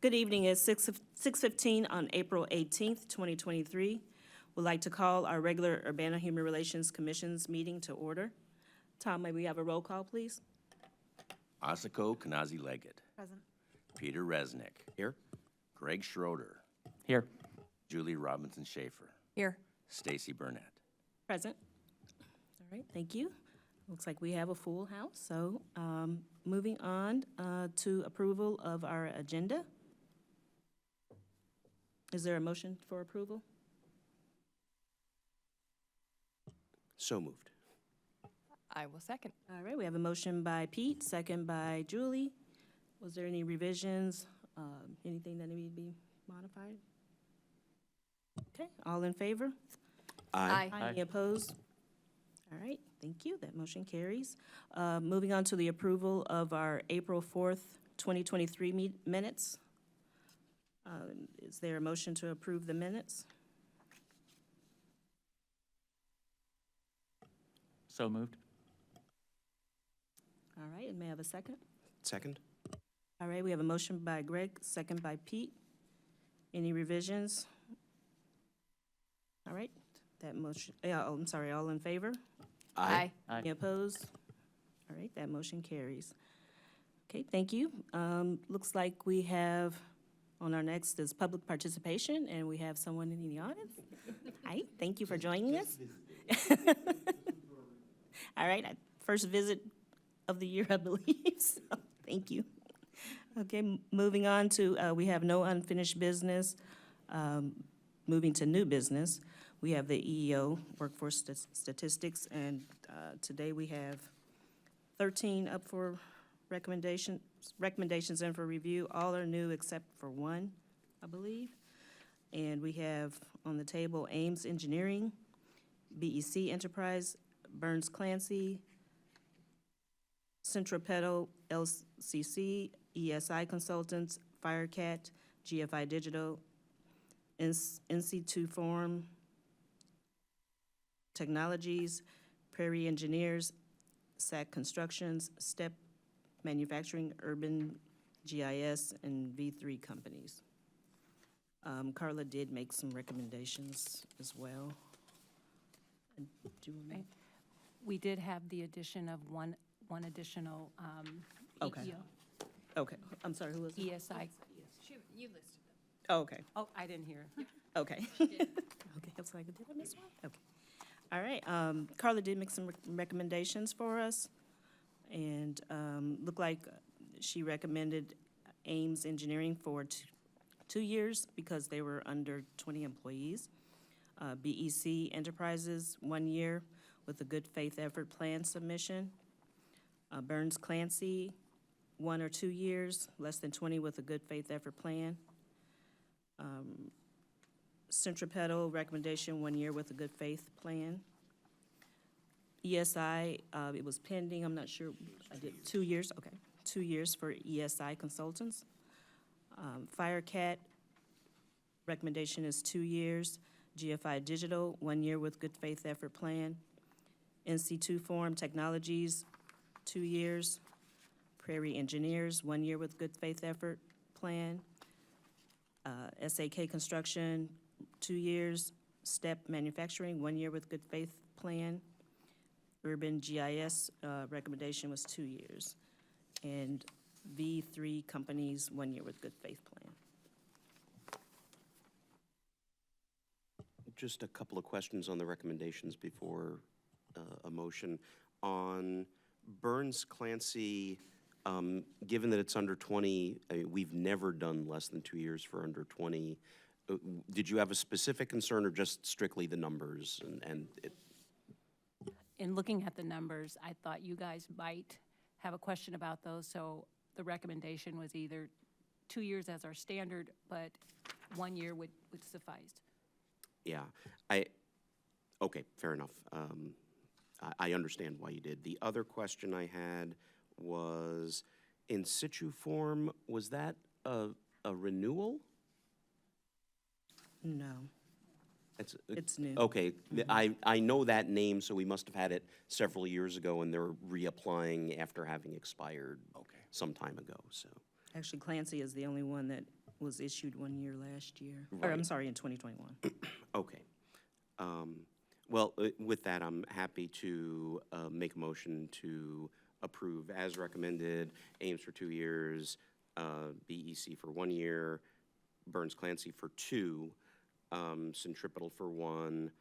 Good evening. It's 6:15 on April 18th, 2023. We'd like to call our regular Urbana Human Relations Commission's meeting to order. Tom, may we have a roll call, please? Asako Kanazi Leggett. Present. Peter Resnick. Here. Greg Schroeder. Here. Julie Robinson Schaefer. Here. Stacy Burnett. Present. All right, thank you. Looks like we have a full house, so moving on to approval of our agenda. Is there a motion for approval? So moved. I will second. All right, we have a motion by Pete, second by Julie. Was there any revisions, anything that needed to be modified? Okay, all in favor? Aye. Any opposed? All right, thank you. That motion carries. Moving on to the approval of our April 4th, 2023 minutes. Is there a motion to approve the minutes? So moved. All right, and may I have a second? Second. All right, we have a motion by Greg, second by Pete. Any revisions? All right, that motion, I'm sorry, all in favor? Aye. Any opposed? All right, that motion carries. Okay, thank you. Looks like we have, on our next is public participation, and we have someone in the audience. Hi, thank you for joining us. All right, first visit of the year, I believe, so thank you. Okay, moving on to, we have no unfinished business. Moving to new business, we have the EEO, Workforce Statistics, and today we have 13 up for recommendations in for review. All are new except for one, I believe. And we have on the table Ames Engineering, BEC Enterprise, Burns Clancy, Centripetal LCC, ESI Consultants, Firecat, GFI Digital, NC2 Forum Technologies, Prairie Engineers, SAC Constructions, STEP Manufacturing, Urban GIS, and V3 companies. Carla did make some recommendations as well. Do you want me- We did have the addition of one additional Okay. EEO, Okay, I'm sorry, who was it? ESI. You listed them. Oh, okay. Oh, I didn't hear. Okay. Okay, I was like, did I miss one? Okay. All right, Carla did make some recommendations for us, and looked like she recommended Ames Engineering for 2 years because they were under 20 employees. BEC Enterprises, 1 year with a good faith effort plan submission. Burns Clancy, 1 or 2 years, less than 20 with a good faith effort plan. Centripetal recommendation, 1 year with a good faith plan. ESI, it was pending, I'm not sure, I did 2 years, okay. 2 years for ESI Consultants. Firecat, recommendation is 2 years. GFI Digital, 1 year with good faith effort plan. NC2 Forum Technologies, 2 years. Prairie Engineers, 1 year with good faith effort plan. SAK Construction, 2 years. STEP Manufacturing, 1 year with good faith plan. Urban GIS, recommendation was 2 years. And V3 companies, 1 year with good faith plan. Just a couple of questions on the recommendations before a motion. On Burns Clancy, given that it's under 20, we've never done less than 2 years for under 20. Did you have a specific concern or just strictly the numbers? In looking at the numbers, I thought you guys might have a question about those, so the recommendation was either 2 years as our standard, but 1 year would suffice. Yeah, okay, fair enough. I understand why you did. The other question I had was, in situ form, was that a renewal? No, it's new. Okay, I know that name, so we must have had it several years ago, and they're reapplying after having expired some time ago, so. Actually, Clancy is the only one that was issued 1 year last year, or I'm Right. sorry, in 2021. Okay. Well, with that, I'm happy to make a motion to approve as recommended, Ames for 2 years, BEC for 1 year, Burns Clancy for 2, Centripetal for 1,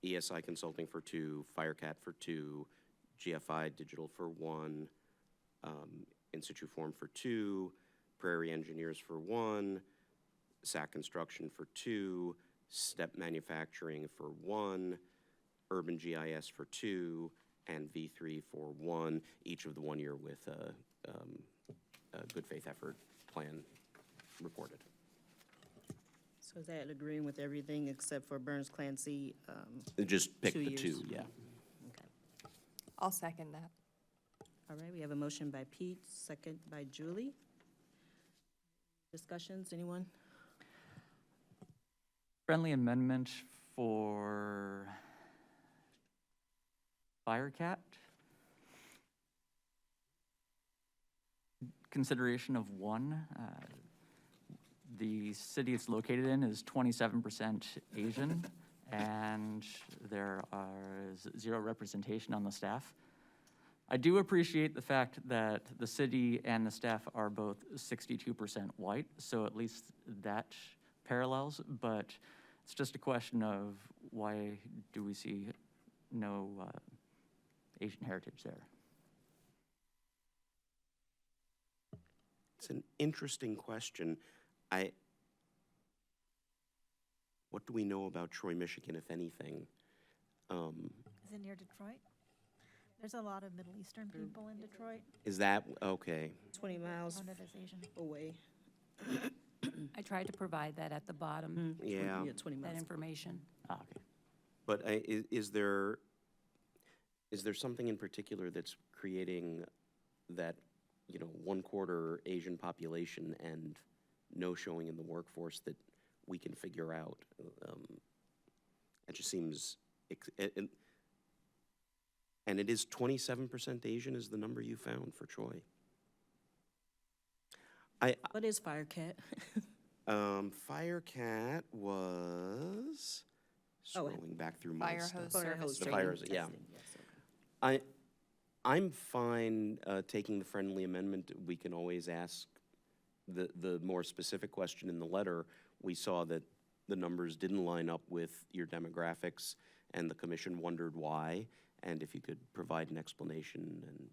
ESI Consulting for 2, Firecat for 2, GFI Digital for 1, In Situ Form for 2, Prairie Engineers for 1, SAC Construction for 2, Step Manufacturing for 1, Urban GIS for 2, and V3 for 1, each of the 1 year with a good faith effort plan reported. So is that agreeing with everything except for Burns Clancy? Just pick 2 the years. 2, yeah. Okay. I'll second that. All right, we have a motion by Pete, second by Julie. Discussions, anyone? Friendly amendment for Firecat. Consideration of 1. The city it's located in is 27% Asian, and there is 0 representation on the staff. I do appreciate the fact that the city and the staff are both 62% white, so at least that parallels, but it's just a question of why do we see no Asian heritage there? It's an interesting question. What do we know about Troy, Michigan, if anything? Is it near Detroit? There's a lot of Middle Eastern people in Detroit, Is that, okay. 20 miles counted as Asian. away. I tried to provide that at the bottom, Yeah. 20 that miles. information. Ah, okay. But is there something in particular that's creating that, 1/4 Asian population and no showing in the workforce that we can figure out? It just seems, and it is 27% Asian is the number you found for Troy. What is Firecat? Firecat was, scrolling back through my Fire stuff. hose Fire service hose The training. fire hose, yeah. testing, yes, okay. I'm fine taking the friendly amendment. We can always ask the more specific question in the letter. We saw that the numbers didn't line up with your demographics, and the commission wondered why. And if you could provide an explanation, and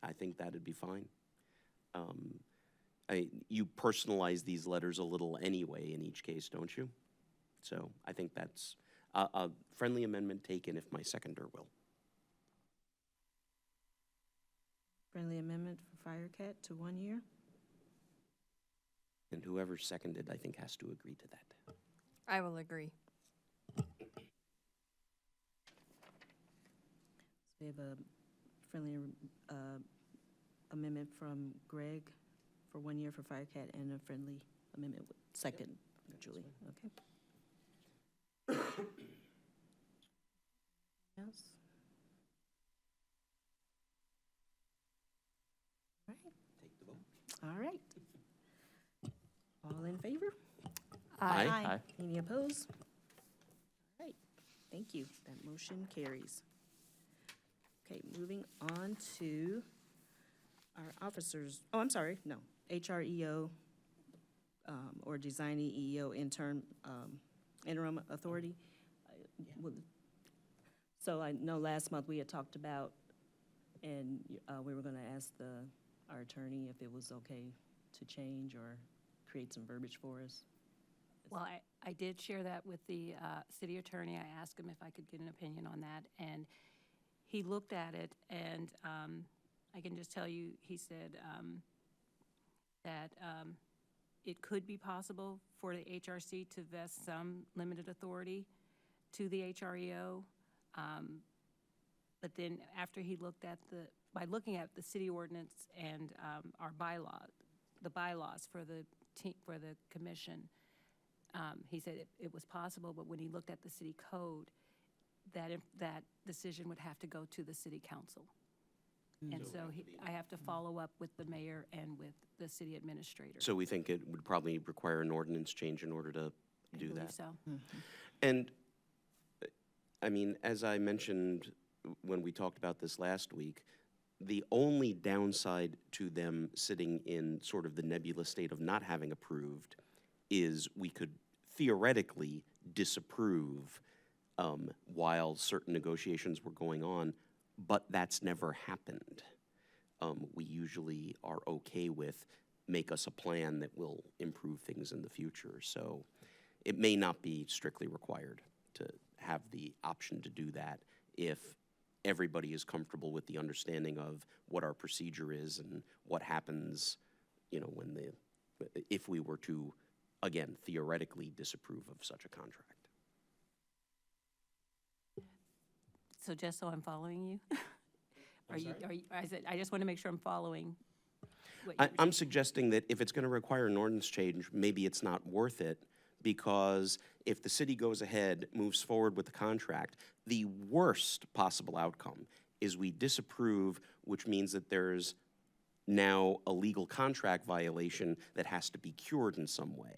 I think that'd be fine. You personalize these letters a little anyway in each case, don't you? So I think that's a friendly amendment taken if my seconder will. Friendly amendment for Firecat to 1 year? And whoever seconded, I think, has to agree to that. I will agree. We have a friendly amendment from Greg for 1 year for Firecat and a friendly amendment with second, Julie, okay. Else? All right. Take the vote. All right. All in favor? Aye. Aye. Any opposed? All right, thank you. That motion carries. Okay, moving on to our officers, oh, I'm sorry, no, HREO, or Design EEO interim authority. So I know last month we had talked about, and we were gonna ask our attorney if it was okay to change or create some verbiage for us. Well, I did share that with the city attorney. I asked him if I could get an opinion on that, and he looked at it, and I can just tell you, he said that it could be possible for the HRC to vest some limited authority to the HREO, but then after he looked at by looking at the city ordinance and our the bylaws for the commission, he said it was possible, but when he looked at the city code, that decision would have to go to the city council. And so I have to follow up with the mayor and with the city administrator. So we think it would probably require an ordinance change in order to I do believe that. so. And, I mean, as I mentioned when we talked about this last week, the only downside to them sitting in sort of the nebulous state of not having approved is we could theoretically disapprove while certain negotiations were going on, but that's never happened. We usually are okay with make us a plan that will improve things in the future. So it may not be strictly required to have the option to do that if everybody is comfortable with the understanding of what our procedure is and what happens, you know, if we were to, again, theoretically disapprove of such a contract. So just so I'm following you? I just want to make sure I'm following what you were I'm suggesting that if it's going to require an ordinance change, maybe it's not worth it, because if the city goes ahead, moves forward with the contract, the worst possible outcome is we disapprove, which means that there's now a legal contract violation that has to be cured in some way.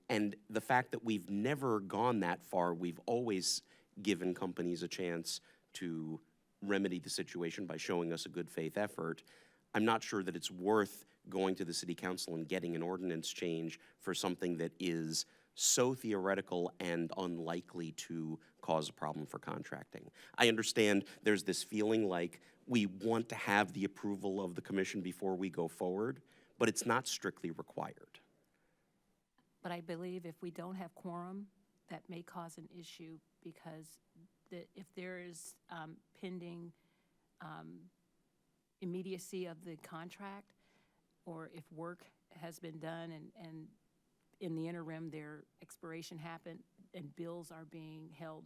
And the fact that we've never gone that far, we've always given companies a chance to remedy the situation by showing us a good faith effort. I'm not sure that it's worth going to the city council and getting an ordinance change for something that is so theoretical and unlikely to cause a problem for contracting. I understand there's this feeling like we want to have the approval of the commission before we go forward, but it's not strictly required. But I believe if we don't have quorum, that may cause an issue, because if there is pending immediacy of the contract, or if work has been done and in the interim their expiration happened and bills are being held,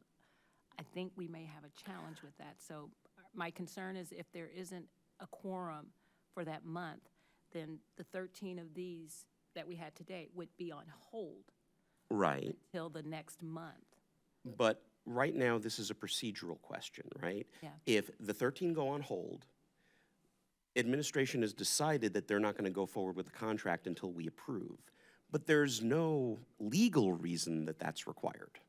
I think we may have a challenge with that. So my concern is if there isn't a quorum for that month, then the 13 of these that we had today would be on hold Right. until the next month. But right now, this is a procedural question, right? Yeah. If the 13 go on hold, administration has decided that they're not going to go forward with the contract until we approve. But there's no legal reason that that's required.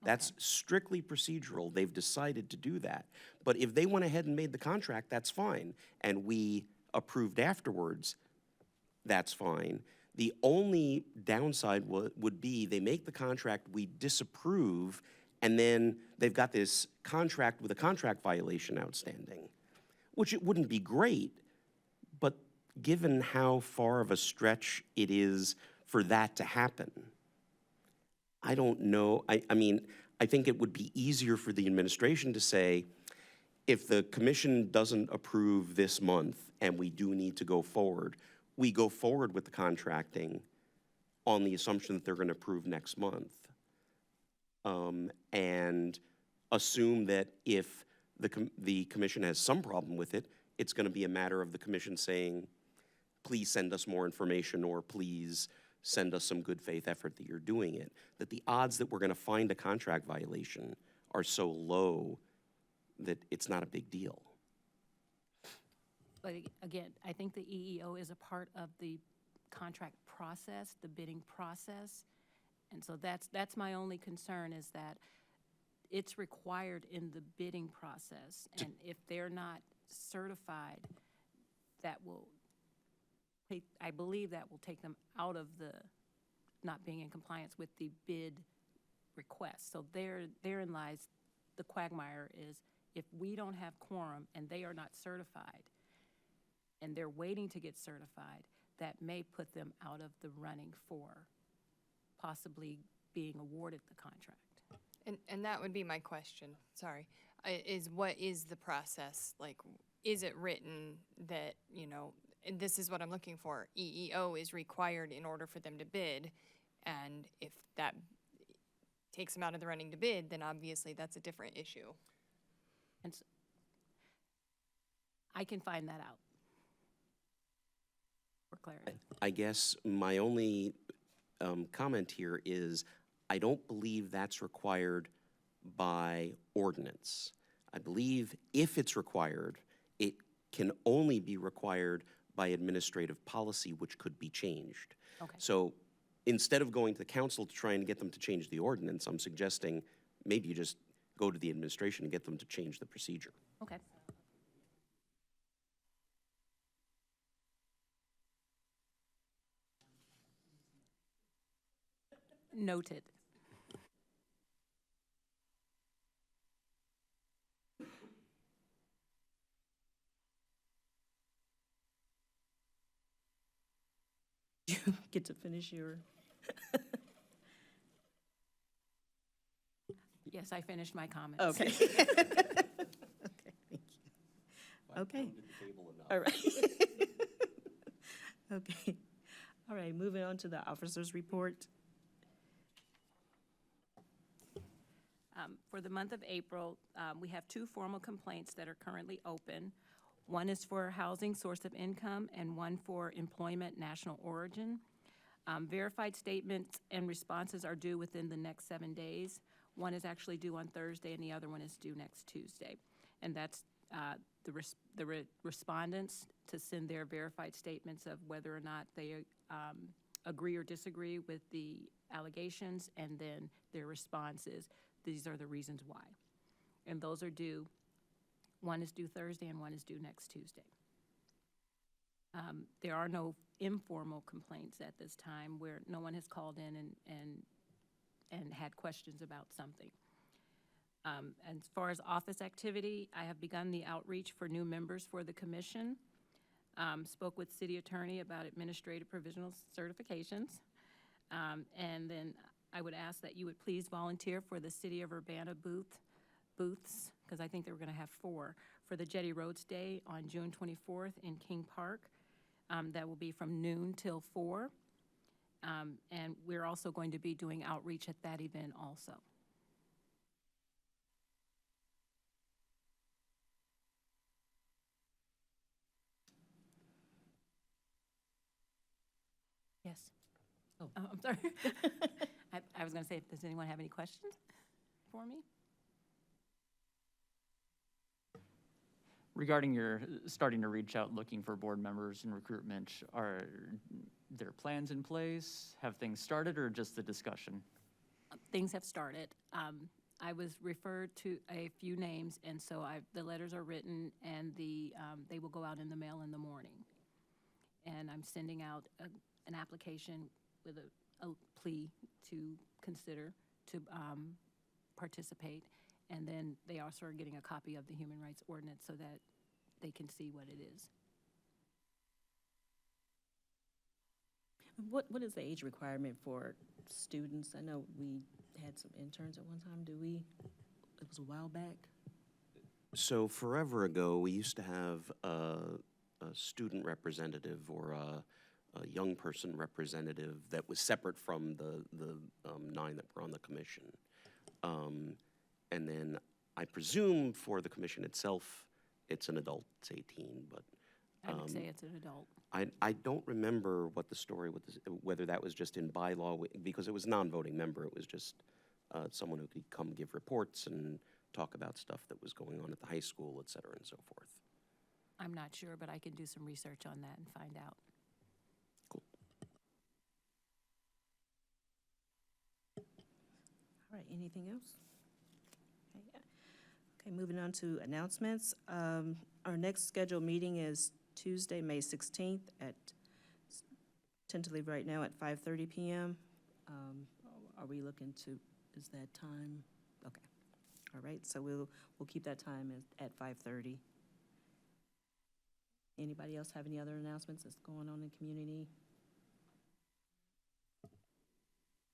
That's strictly procedural. They've decided to do that. But if they went ahead and made the contract, that's fine. And we approved afterwards, that's fine. The only downside would be they make the contract, we disapprove, and then they've got this contract with a contract violation outstanding, which it wouldn't be great, but given how far of a stretch it is for that to happen, I don't know. I mean, I think it would be easier for the administration to say, if the commission doesn't approve this month and we do need to go forward, we go forward with the contracting on the assumption that they're going to approve next month. And assume that if the commission has some problem with it, it's going to be a matter of the commission saying, please send us more information, or please send us some good faith effort that you're doing it. That the odds that we're going to find a contract violation are so low that it's not a big deal. But again, I think the EEO is a part of the contract process, the bidding process. And so that's my only concern, is that it's required in the bidding process. And if they're not certified, that will take, I believe that will take them out of the not being in compliance with the bid request. So therein lies the quagmire, is if we don't have quorum and they are not certified, and they're waiting to get certified, that may put them out of the running for possibly being awarded the contract. And that would be my question, sorry, is what is the process? Like, is it written that, you know, and this is what I'm looking for, EEO is required in order for them to bid, and if that takes them out of the running to bid, then obviously that's a different issue. And so I can find that out for clarity. I guess my only comment here is I don't believe that's required by ordinance. I believe if it's required, it can only be required by administrative policy, which could be changed. Okay. So instead of going to the council to try and get them to change the ordinance, I'm suggesting maybe you just go to the administration and get them to change the procedure. Okay. Noted. You get to finish your, Yes, I finished my comments. okay. Okay, thank you. Okay. All right. Okay. All right, moving on to the officers' report. For the month of April, we have 2 formal complaints that are currently open. One is for housing source of income and one for employment national origin. Verified statements and responses are due within the next 7 days. One is actually due on Thursday and the other one is due next Tuesday. And that's the respondents to send their verified statements of whether or not they agree or disagree with the allegations, and then their responses. These are the reasons why. And those are due, one is due Thursday and one is due next Tuesday. There are no informal complaints at this time where no one has called in and had questions about something. As far as office activity, I have begun the outreach for new members for the commission. Spoke with city attorney about administrative provisional certifications. And then I would ask that you would please volunteer for the City of Urbana booths, because I think they were going to have 4, for the Jetty Roads Day on June 24th in King Park. That will be from noon till 4. And we're also going to be doing outreach at that event also. Yes. Oh. I'm sorry. I was going to say, does anyone have any questions for me? Regarding your starting to reach out looking for board members and recruitment, are there plans in place? Have things started or just the discussion? Things have started. I was referred to a few names, and so the letters are written, and they will go out in the mail in the morning. And I'm sending out an application with a plea to consider to participate. And then they also are getting a copy of the Human Rights Ordinance so that they can see what it is. What is the age requirement for students? I know we had some interns at one time. It was a while back. So forever ago, we used to have a student representative or a young person representative that was separate from the 9 that were on the commission. And then I presume for the commission itself, it's an adult, it's 18, but. I would say it's an adult. I don't remember what the story with this, whether that was just in bylaw, because it was non-voting member. It was just someone who could come give reports and talk about stuff that was going on at the high school, et cetera, and so forth. I'm not sure, but I can do some research on that and find out. Cool. All right, anything else? Okay, moving on to announcements. Our next scheduled meeting is Tuesday, May 16th at, tentatively right now at 5:30 p.m. Are we looking to, is that time? Okay, all right, so we'll keep that time at 5:30. Anybody else have any other announcements that's going on in the community?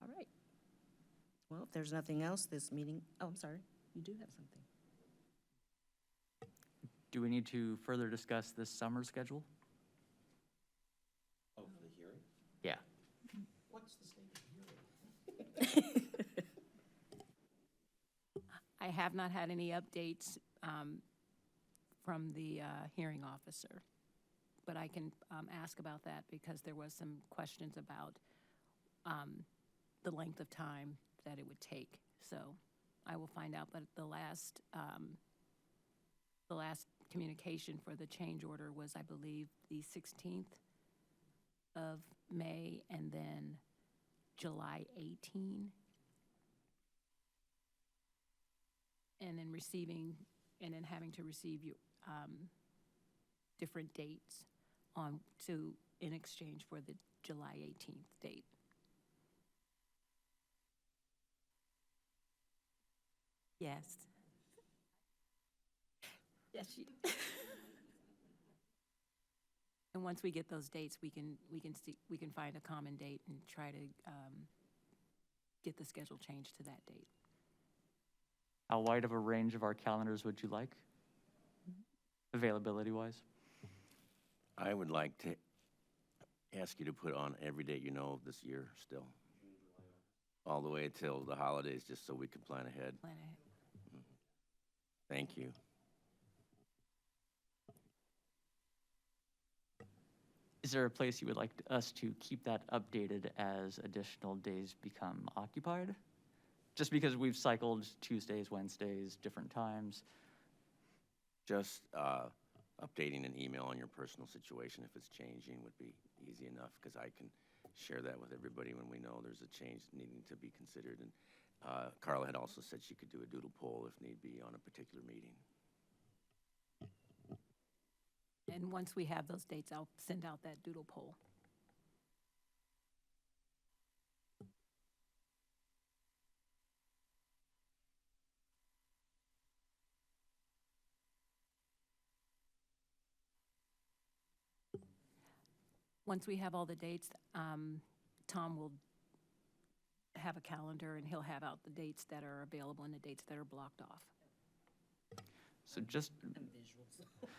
All right. Well, if there's nothing else, this meeting, oh, I'm sorry, you do have something. Do we need to further discuss this summer schedule? Oh, for the hearing? Yeah. What's the state of the hearing? I have not had any updates from the hearing officer, but I can ask about that because there was some questions about the length of time that it would take. So I will find out, but the last The last communication for the change order was, I believe, the 16th of May, and then July 18. And then having to receive you, different dates in exchange for the July 18th date. Yes. Yes, And once we get those dates, we can find a common date and try to get the schedule changed to that date. How wide of a range of our calendars would you like, availability-wise? I would like to ask you to put on every date you know this year still. All the way till the holidays, just so we can plan ahead. Plan ahead. Thank you. Is there a place you would like us to keep that updated as additional days become occupied? Just because we've cycled Tuesdays, Wednesdays, different times. Just updating an email on your personal situation if it's changing would be easy enough, because I can share that with everybody when we know there's a change needing to be considered. And Carla had also said she could do a doodle poll if need be on a particular meeting. And once we have those dates, I'll send out that doodle poll. Once we have all the dates, Tom will have a calendar, and he'll have out the dates that are available and the dates that are blocked off. So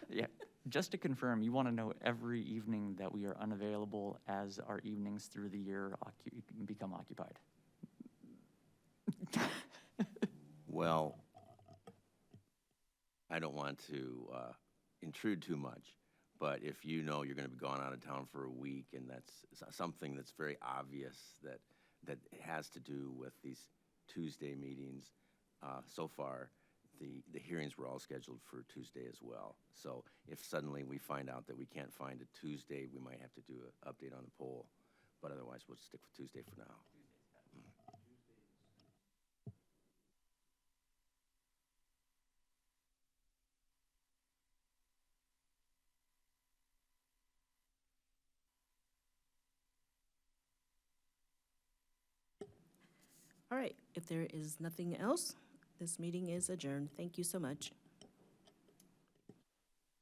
yeah, just to confirm, you want to know every evening that we are unavailable as our evenings through the year become occupied. Well, I don't want to intrude too much, but if you know you're going to be gone out of town for a week, and that's something that's very obvious that has to do with these Tuesday meetings, so far, the hearings were all scheduled for Tuesday as well. So if suddenly we find out that we can't find a Tuesday, we might have to do an update on the poll. But otherwise, we'll stick with Tuesday for now. All right, if there is nothing else, this meeting is adjourned. Thank you so much.